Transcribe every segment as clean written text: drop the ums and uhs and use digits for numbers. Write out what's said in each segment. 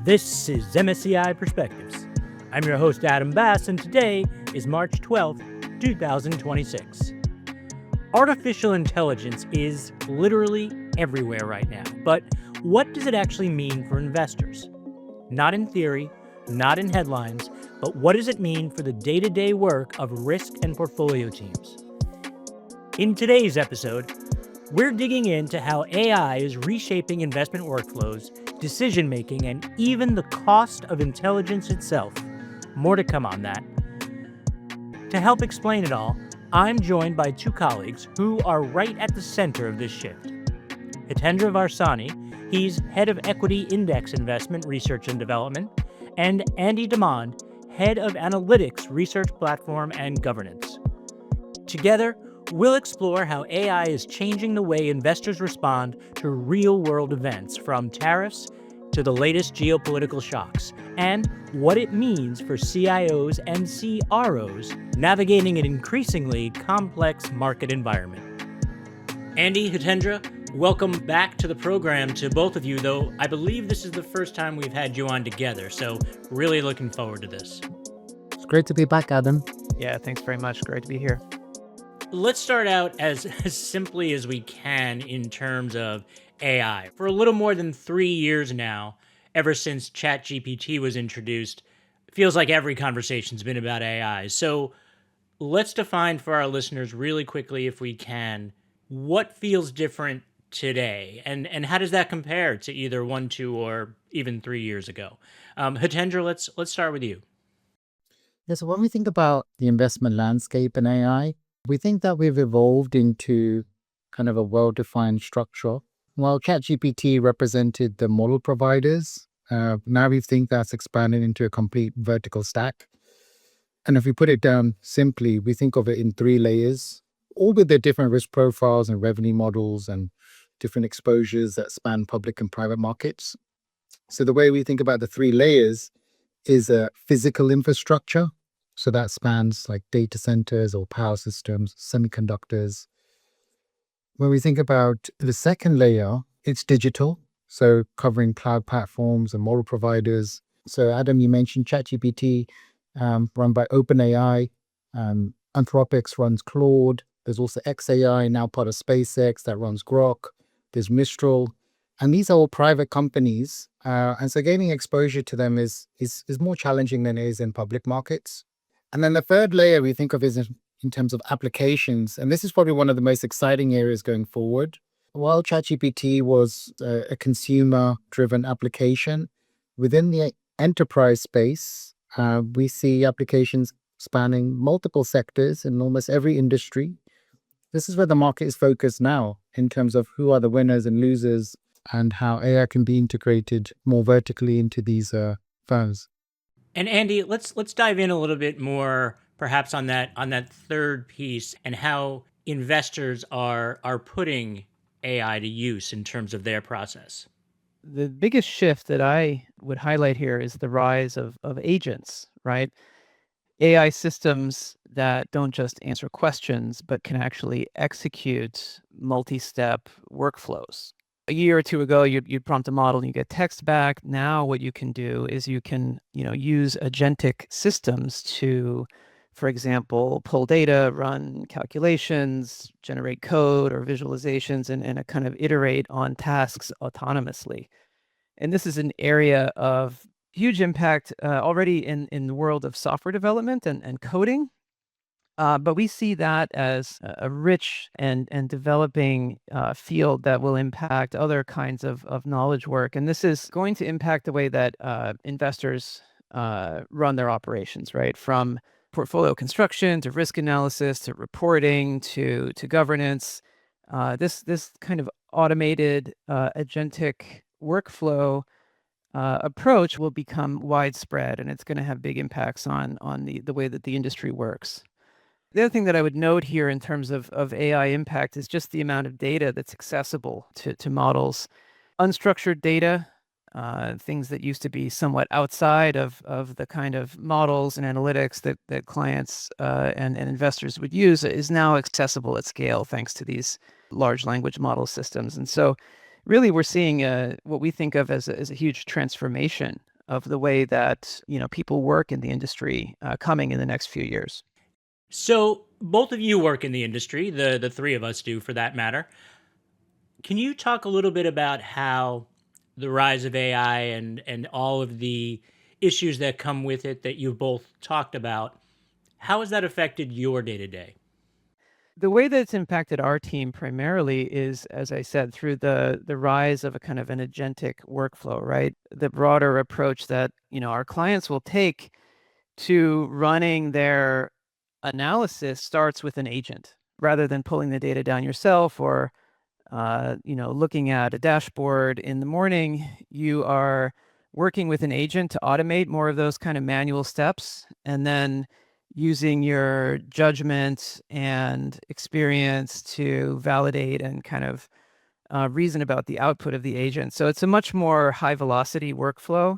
This is MSCI Perspectives. I'm your host, Adam Bass, and today is March 12th, 2026. Artificial intelligence is literally everywhere right now, but what does it actually mean for investors? Not in theory, not in headlines, but what does it mean for the day-to-day work of risk and portfolio teams? In today's episode, we're digging into how AI is reshaping investment workflows, decision-making, and even the cost of intelligence itself. More to come on that. To help explain it all, I'm joined by two colleagues who are right at the center of this shift. Hitendra Varsani, he's head of Equity Index Investment Research and Development, and Andy Demond, head of Analytics Research Platform and Governance. Together, we'll explore how AI is changing the way investors respond to real-world events, from tariffs to the latest geopolitical shocks, and what it means for CIOs and CROs navigating an increasingly complex market environment. Andy, Hitendra, welcome back to the program to both of you, though I believe this is the first time we've had you on together, so really looking forward to this. It's great to be back, Adam. Yeah, thanks very much. Great to be here. Let's start out as simply as we can in terms of AI. For a little more than 3 years now, ever since ChatGPT was introduced, it feels like every conversation's been about AI. So let's define for our listeners really quickly, if we can, what feels different today, and how does that compare to either 1, 2, or even 3 years ago? Hitendra, let's start with you. Yeah, so when we think about the investment landscape and AI, we think that we've evolved into kind of a well-defined structure. While ChatGPT represented the model providers, now we think that's expanded into a complete vertical stack. And if we put it down simply, we think of it in 3 layers, all with their different risk profiles and revenue models and different exposures that span public and private markets. So the way we think about the 3 layers is a physical infrastructure. So that spans like data centers or power systems, semiconductors. When we think about the second layer, it's digital. So covering cloud platforms and model providers. So Adam, you mentioned ChatGPT, run by OpenAI. Anthropic runs Claude. There's also xAI, now part of SpaceX, that runs Grok. There's Mistral. And these are all private companies. And so gaining exposure to them is more challenging than it is in public markets. And then the third layer we think of is in terms of applications. And this is probably one of the most exciting areas going forward. While ChatGPT was a consumer-driven application, within the enterprise space, we see applications spanning multiple sectors in almost every industry. This is where the market is focused now in terms of who are the winners and losers and how AI can be integrated more vertically into these firms. And Andy, let's dive in a little bit more, perhaps on that third piece, and how investors are putting AI to use in terms of their process. The biggest shift that I would highlight here is the rise of agents, right? AI systems that don't just answer questions, but can actually execute multi-step workflows. A year or two ago, you'd prompt a model and you get text back. Now what you can do is you can, use agentic systems to, for example, pull data, run calculations, generate code or visualizations, and kind of iterate on tasks autonomously. And this is an area of huge impact already in the world of software development and coding. But we see that as a rich and developing field that will impact other kinds of knowledge work. And this is going to impact the way that investors run their operations, right? From portfolio construction to risk analysis to reporting to governance. This kind of automated agentic workflow approach will become widespread, and it's going to have big impacts on the way that the industry works. The other thing that I would note here in terms of AI impact is just the amount of data that's accessible to models. Unstructured data, things that used to be somewhat outside of the kind of models and analytics that clients and investors would use, is now accessible at scale thanks to these large language model systems. And so really we're seeing what we think of as a huge transformation of the way that people work in the industry coming in the next few years. So both of you work in the industry, the three of us do for that matter. Can you talk a little bit about how the rise of AI and all of the issues that come with it that you've both talked about, how has that affected your day to day? The way that it's impacted our team primarily is, as I said, through the rise of a kind of an agentic workflow, right? The broader approach that, our clients will take to running their analysis starts with an agent rather than pulling the data down yourself or looking at a dashboard in the morning. You are working with an agent to automate more of those kind of manual steps, and then using your judgment and experience to validate and kind of reason about the output of the agent. So it's a much more high velocity workflow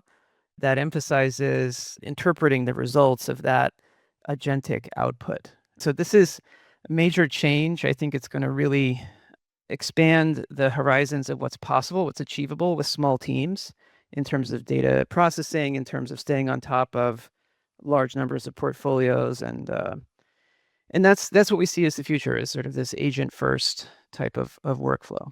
that emphasizes interpreting the results of that agentic output. So this is a major change. I think it's going to really expand the horizons of what's possible, what's achievable with small teams in terms of data processing, in terms of staying on top of large numbers of portfolios, and that's what we see as the future, is sort of this agent first type of workflow.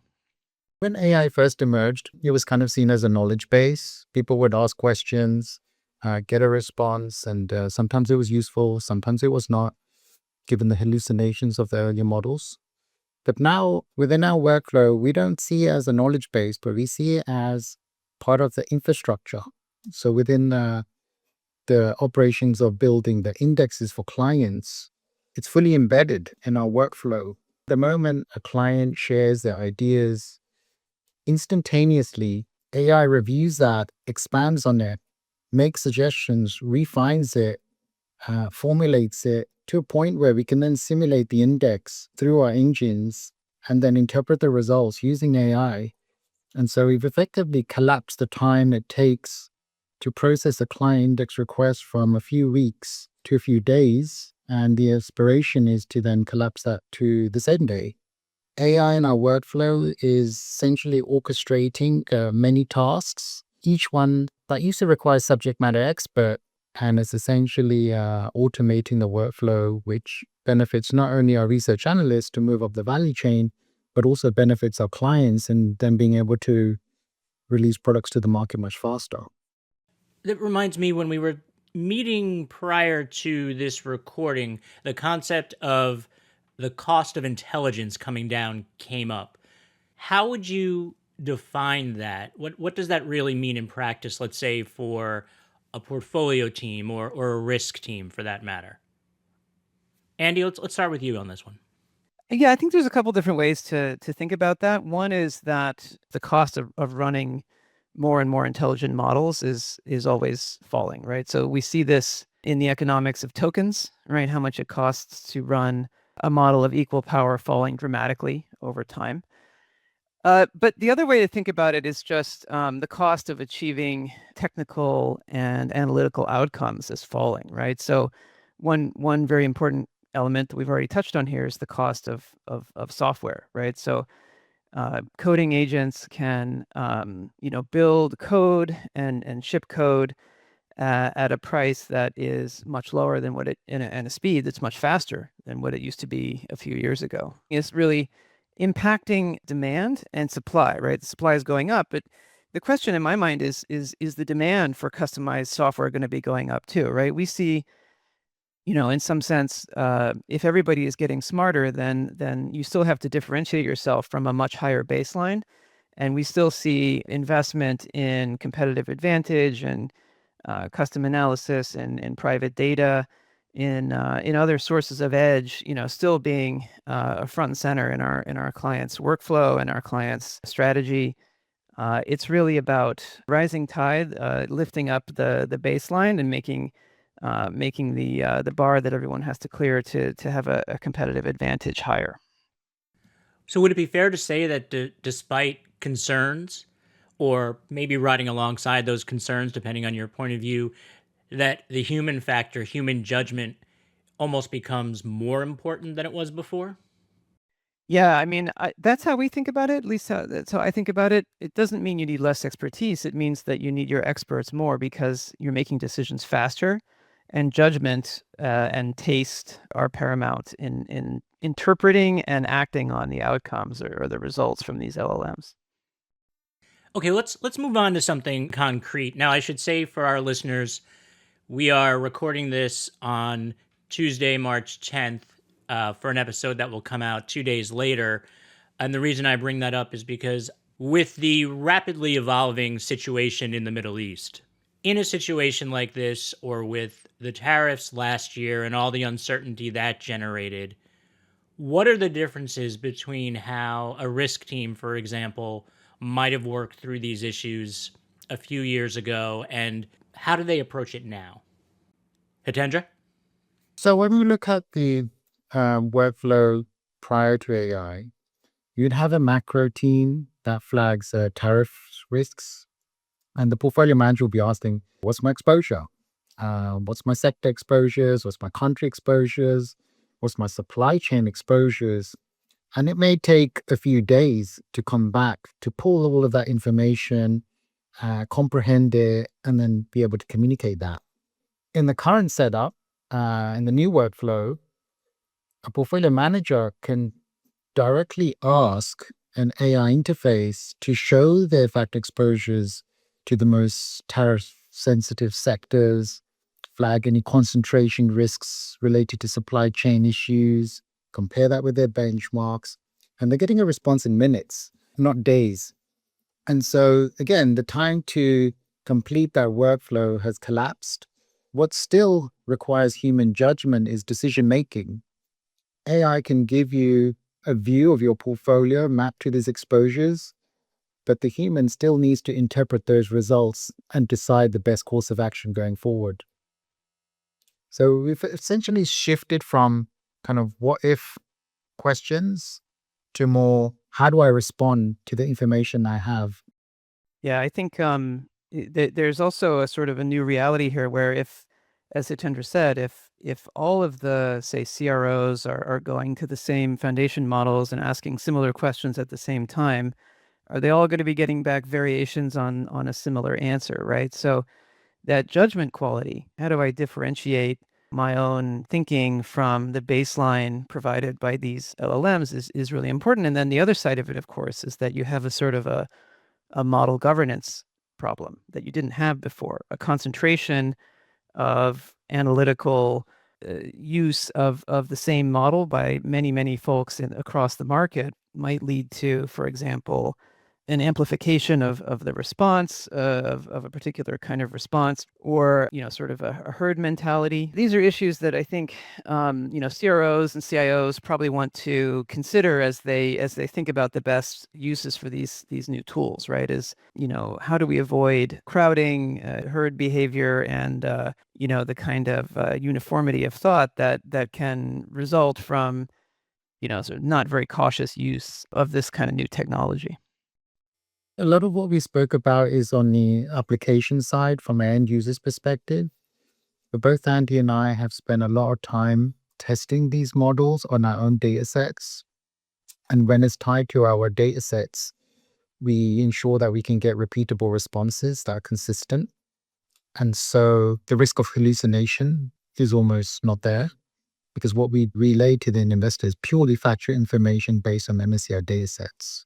When AI first emerged, it was kind of seen as a knowledge base. People would ask questions, get a response, and sometimes it was useful, sometimes it was not, given the hallucinations of the earlier models. But now, within our workflow, we don't see it as a knowledge base, but we see it as part of the infrastructure. So within the operations of building the indexes for clients, it's fully embedded in our workflow. The moment a client shares their ideas, instantaneously, AI reviews that, expands on it, makes suggestions, refines it, formulates it to a point where we can then simulate the index through our engines and then interpret the results using AI. And so we've effectively collapsed the time it takes to process a client index request from a few weeks to a few days. And the aspiration is to then collapse that to the same day. AI in our workflow is essentially orchestrating many tasks, each one that used to require subject matter expert, and it's essentially automating the workflow, which benefits not only our research analysts to move up the value chain, but also benefits our clients and then being able to release products to the market much faster. That reminds me, when we were meeting prior to this recording, the concept of the cost of intelligence coming down came up. How would you define that? What does that really mean in practice, let's say for a portfolio team or a risk team for that matter? Andy, let's start with you on this one. Yeah, I think there's a couple different ways to think about that. One is that the cost of running more and more intelligent models is always falling, right? So we see this in the economics of tokens, right? How much it costs to run a model of equal power falling dramatically over time. But the other way to think about it is just the cost of achieving technical and analytical outcomes is falling, right? So one very important element that we've already touched on here is the cost of software, right? So coding agents can build code and ship code at a price that is much lower than what it and a speed that's much faster than what it used to be a few years ago. It's really impacting demand and supply, right? The supply is going up, but the question in my mind is the demand for customized software going to be going up too, right? We see, in some sense, if everybody is getting smarter, then you still have to differentiate yourself from a much higher baseline. And we still see investment in competitive advantage and custom analysis and private data in other sources of edge, still being front and center in our clients' workflow and our clients' strategy. It's really about rising tide, lifting up the baseline and making the bar that everyone has to clear to have a competitive advantage higher. So would it be fair to say that despite concerns, or maybe riding alongside those concerns, depending on your point of view, that the human factor, human judgment, almost becomes more important than it was before? Yeah, I mean, that's how we think about it. At least that's how I think about it. It doesn't mean you need less expertise. It means that you need your experts more because you're making decisions faster, and judgment and taste are paramount in interpreting and acting on the outcomes or the results from these LLMs. Okay, let's move on to something concrete. Now, I should say for our listeners, we are recording this on Tuesday, March 10th, for an episode that will come out 2 days later. And the reason I bring that up is because with the rapidly evolving situation in the Middle East, in a situation like this, or with the tariffs last year and all the uncertainty that generated, what are the differences between how a risk team, for example, might have worked through these issues a few years ago, and how do they approach it now? Hitendra? So when we look at the workflow prior to AI, you'd have a macro team that flags tariff risks, and the portfolio manager will be asking, what's my exposure? What's my sector exposures? What's my country exposures? What's my supply chain exposures? And it may take a few days to come back to pull all of that information, comprehend it, and then be able to communicate that. In the current setup, in the new workflow, a portfolio manager can directly ask an AI interface to show their factor exposures to the most tariff sensitive sectors, flag any concentration risks related to supply chain issues, compare that with their benchmarks, and they're getting a response in minutes, not days. And so, again, the time to complete that workflow has collapsed. What still requires human judgment is decision making. AI can give you a view of your portfolio mapped to these exposures, but the human still needs to interpret those results and decide the best course of action going forward. So we've essentially shifted from kind of what if questions to more how do I respond to the information I have. Yeah, I think there's also a sort of a new reality here where if, as Hitendra said, if all of the, say, CROs are going to the same foundation models and asking similar questions at the same time, are they all going to be getting back variations on a similar answer, right? So that judgment quality, how do I differentiate my own thinking from the baseline provided by these LLMs is really important. And then the other side of it, of course, is that you have a sort of a model governance problem that you didn't have before, a concentration of analytical use of the same model by many folks across the market might lead to, for example, an amplification of the response of a particular kind of response, or sort of a herd mentality. These are issues that I think CROs and CIOs probably want to consider as they think about the best uses for these new tools. Right? Is how do we avoid crowding, herd behavior, and the kind of uniformity of thought that can result from sort of not very cautious use of this kind of new technology. A lot of what we spoke about is on the application side from an end user's perspective. But both Andy and I have spent a lot of time testing these models on our own data sets. And when it's tied to our data sets, we ensure that we can get repeatable responses that are consistent. And so the risk of hallucination is almost not there because what we relay to the investor is purely factual information based on MSCI data sets.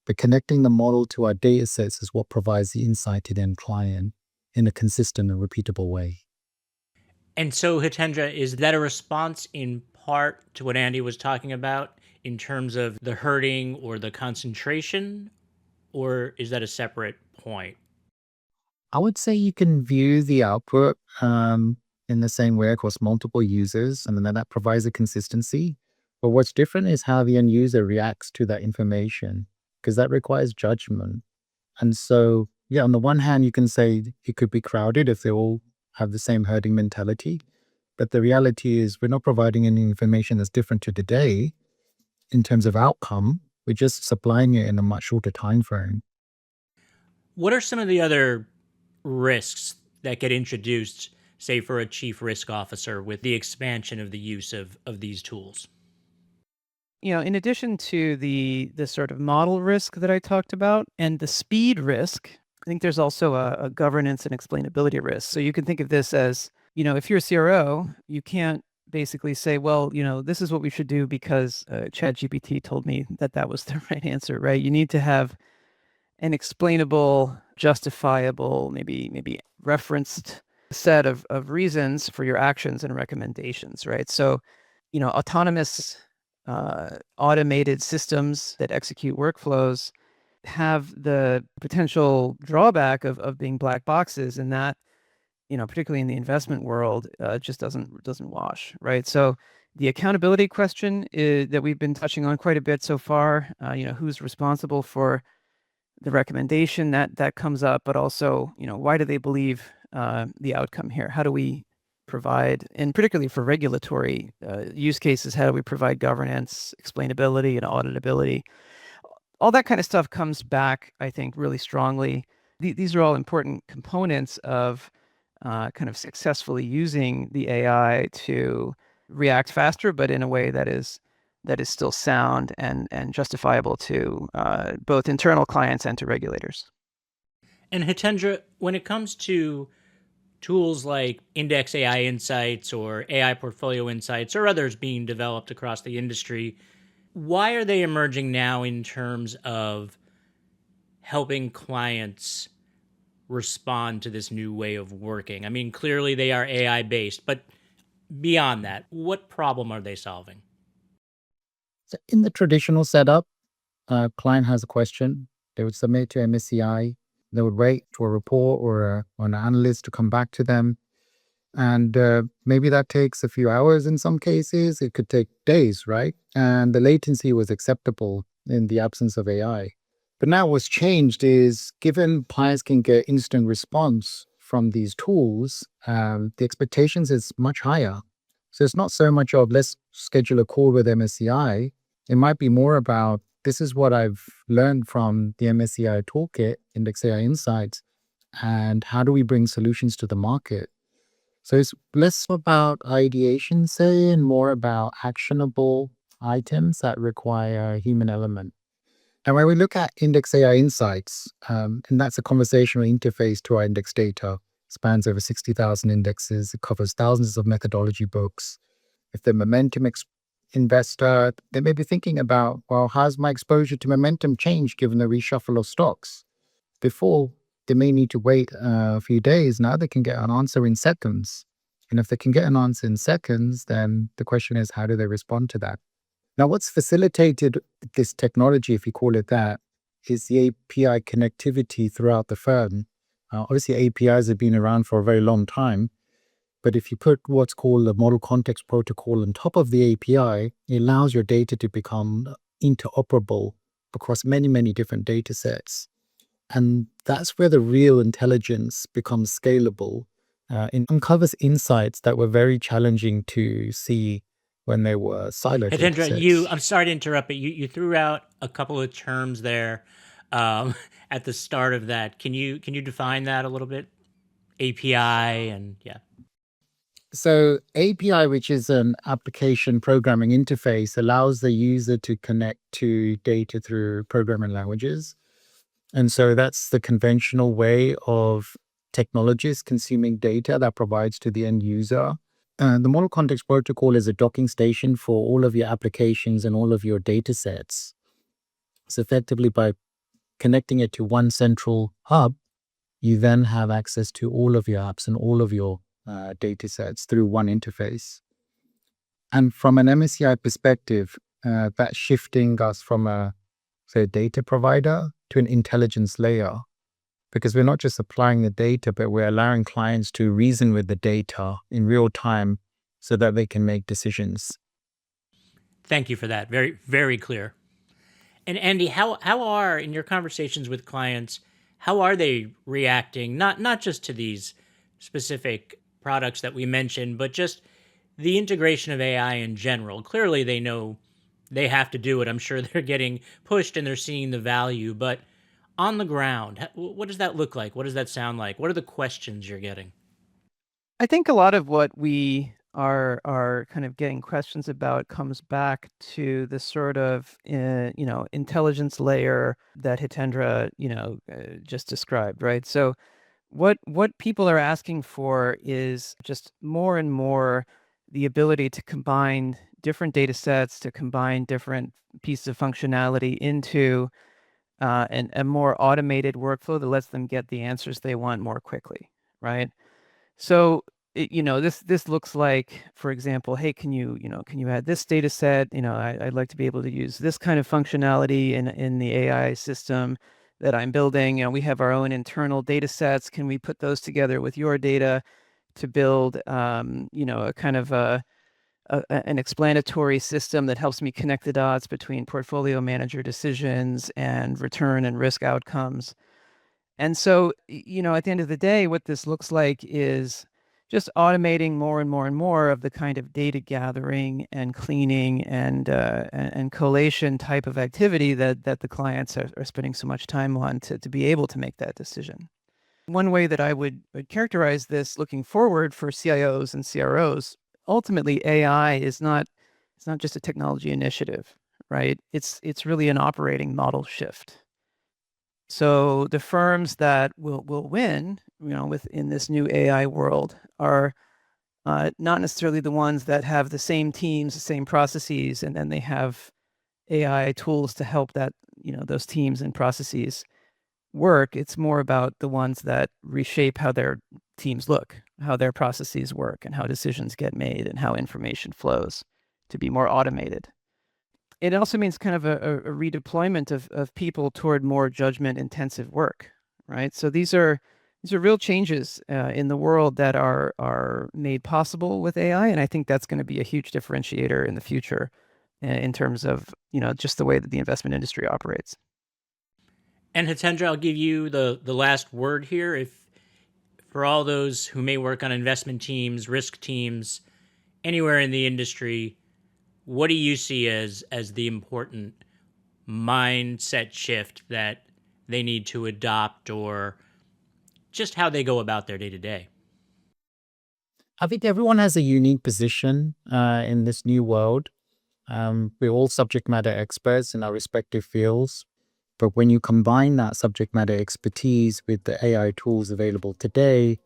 But connecting the model to our data sets is what provides the insight to the end client in a consistent and repeatable way. And so, Hitendra, is that a response in part to what Andy was talking about in terms of the herding or the concentration, or is that a separate point? I would say you can view the output in the same way across multiple users, and then that provides a consistency. But what's different is how the end user reacts to that information, because that requires judgment. And so, yeah, on the one hand, you can say it could be crowded if they all have the same herding mentality. But the reality is, we're not providing any information that's different to today in terms of outcome. We're just supplying it in a much shorter time frame. What are some of the other risks that get introduced, say, for a chief risk officer with the expansion of the use of these tools? In addition to the sort of model risk that I talked about and the speed risk, I think there's also a governance and explainability risk. So you can think of this as, if you're a CRO, you can't basically say, well, this is what we should do because ChatGPT told me that that was the right answer, right? You need to have an explainable, justifiable, maybe referenced set of reasons for your actions and recommendations, right? So, autonomous automated systems that execute workflows have the potential drawback of being black boxes, and that, particularly in the investment world, just doesn't wash, right? So the accountability question that we've been touching on quite a bit so far, who's responsible for the recommendation that comes up, but also, why do they believe the outcome here? How do we provide, and particularly for regulatory use cases, how do we provide governance, explainability, and auditability? All that kind of stuff comes back, I think, really strongly. These are all important components of kind of successfully using the AI to react faster, but in a way that is still sound and justifiable to both internal clients and to regulators. And Hitendra, when it comes to tools like Index AI Insights or AI Portfolio Insights or others being developed across the industry, why are they emerging now in terms of helping clients respond to this new way of working? I mean, clearly they are AI based, but beyond that, what problem are they solving? So in the traditional setup, a client has a question, they would submit to MSCI, they would wait for a report or an analyst to come back to them. And maybe that takes a few hours in some cases. It could take days, right? And the latency was acceptable in the absence of AI. But now what's changed is given clients can get instant response from these tools, the expectations is much higher. So it's not so much of let's schedule a call with MSCI. It might be more about this is what I've learned from the MSCI toolkit, Index AI Insights, and how do we bring solutions to the market? So it's less about ideation, say, and more about actionable items that require a human element. And when we look at Index AI Insights, and that's a conversational interface to our index data, spans over 60,000 indexes, it covers thousands of methodology books. If they're momentum investor, they may be thinking about, well, how's my exposure to momentum changed given the reshuffle of stocks? Before, they may need to wait a few days. Now they can get an answer in seconds. And if they can get an answer in seconds, then the question is, how do they respond to that? Now, what's facilitated this technology, if you call it that, is the API connectivity throughout the firm. Obviously, APIs have been around for a very long time. But if you put what's called a model context protocol on top of the API, it allows your data to become interoperable across many, many different data sets. And that's where the real intelligence becomes scalable and uncovers insights that were very challenging to see when they were siloed data Hitendra, sets. I'm sorry to interrupt, but you threw out a couple of terms there at the start of that. Can you define that a little bit? API and yeah. So API, which is an application programming interface, allows the user to connect to data through programming languages. And so that's the conventional way of technologists consuming data that provides to the end user. The model context protocol is a docking station for all of your applications and all of your data sets. So effectively, by connecting it to one central hub, you then have access to all of your apps and all of your data sets through one interface. And from an MSCI perspective, that's shifting us from a, say, data provider to an intelligence layer, because we're not just applying the data, but we're allowing clients to reason with the data in real time so that they can make decisions. Thank you for that. Very, very clear. And Andy, how are in your conversations with clients, how are they reacting not just to these specific products that we mentioned, but just the integration of AI in general? Clearly they know they have to do it. I'm sure they're getting pushed and they're seeing the value, but on the ground, what does that look like? What does that sound like? What are the questions you're getting? I think a lot of what we are kind of getting questions about comes back to the sort of intelligence layer that Hitendra just described, right? So what people are asking for is just more and more the ability to combine different data sets, to combine different pieces of functionality into a more automated workflow that lets them get the answers they want more quickly, right? So this looks like, for example, hey, can you add this data set? I'd like to be able to use this kind of functionality in the AI system that I'm building. We have our own internal data sets. Can we put those together with your data to build a kind of an explanatory system that helps me connect the dots between portfolio manager decisions and return and risk outcomes? And so, at the end of the day, what this looks like is just automating more and more and more of the kind of data gathering and cleaning and collation type of activity that the clients are spending so much time on to be able to make that decision. One way that I would characterize this looking forward for CIOs and CROs, ultimately AI is not just a technology initiative, right? It's really an operating model shift. So the firms that will win, within this new AI world are not necessarily the ones that have the same teams, the same processes, and then they have AI tools to help those teams and processes work. It's more about the ones that reshape how their teams look, how their processes work, and how decisions get made, and how information flows to be more automated. It also means kind of a redeployment of people toward more judgment-intensive work, right? So these are real changes in the world that are made possible with AI, and I think that's going to be a huge differentiator in the future in terms of just the way that the investment industry operates. And Hitendra, I'll give you the last word here. If for all those who may work on investment teams, risk teams, anywhere in the industry, what do you see as the important mindset shift that they need to adopt, or just how they go about their day-to-day? I think everyone has a unique position in this new world. We're all subject matter experts in our respective fields. But when you combine that subject matter expertise with the AI tools available today,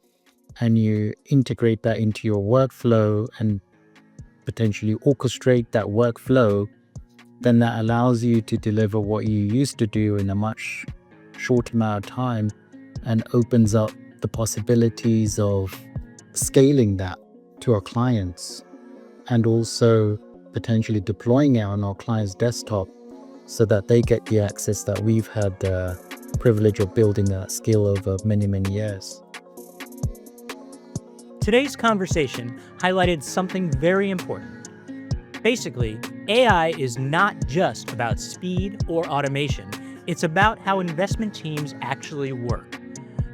and you integrate that into your workflow and potentially orchestrate that workflow, then that allows you to deliver what you used to do in a much shorter amount of time and opens up the possibilities of scaling that to our clients and also potentially deploying it on our clients' desktop so that they get the access that we've had the privilege of building that skill over many, many years. Today's conversation highlighted something very important. Basically, AI is not just about speed or automation. It's about how investment teams actually work.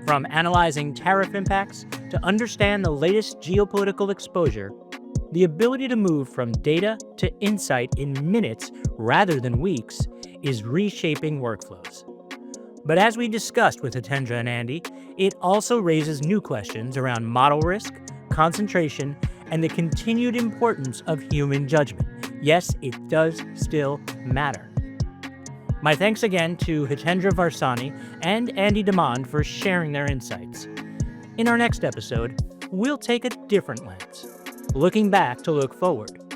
From analyzing tariff impacts to understand the latest geopolitical exposure, the ability to move from data to insight in minutes rather than weeks is reshaping workflows. But as we discussed with Hitendra and Andy, it also raises new questions around model risk, concentration, and the continued importance of human judgment. Yes, it does still matter. My thanks again to Hitendra Varsani and Andy Damand for sharing their insights. In our next episode, we'll take a different lens, looking back to look forward.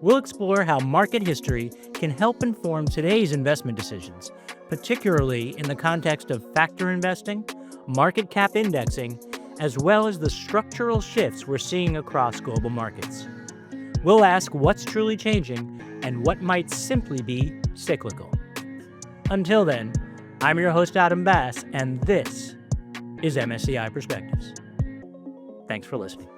We'll explore how market history can help inform today's investment decisions, particularly in the context of factor investing, market cap indexing, as well as the structural shifts we're seeing across global markets. We'll ask what's truly changing and what might simply be cyclical. Until then, I'm your host, Adam Bass, and this is MSCI Perspectives. Thanks for listening.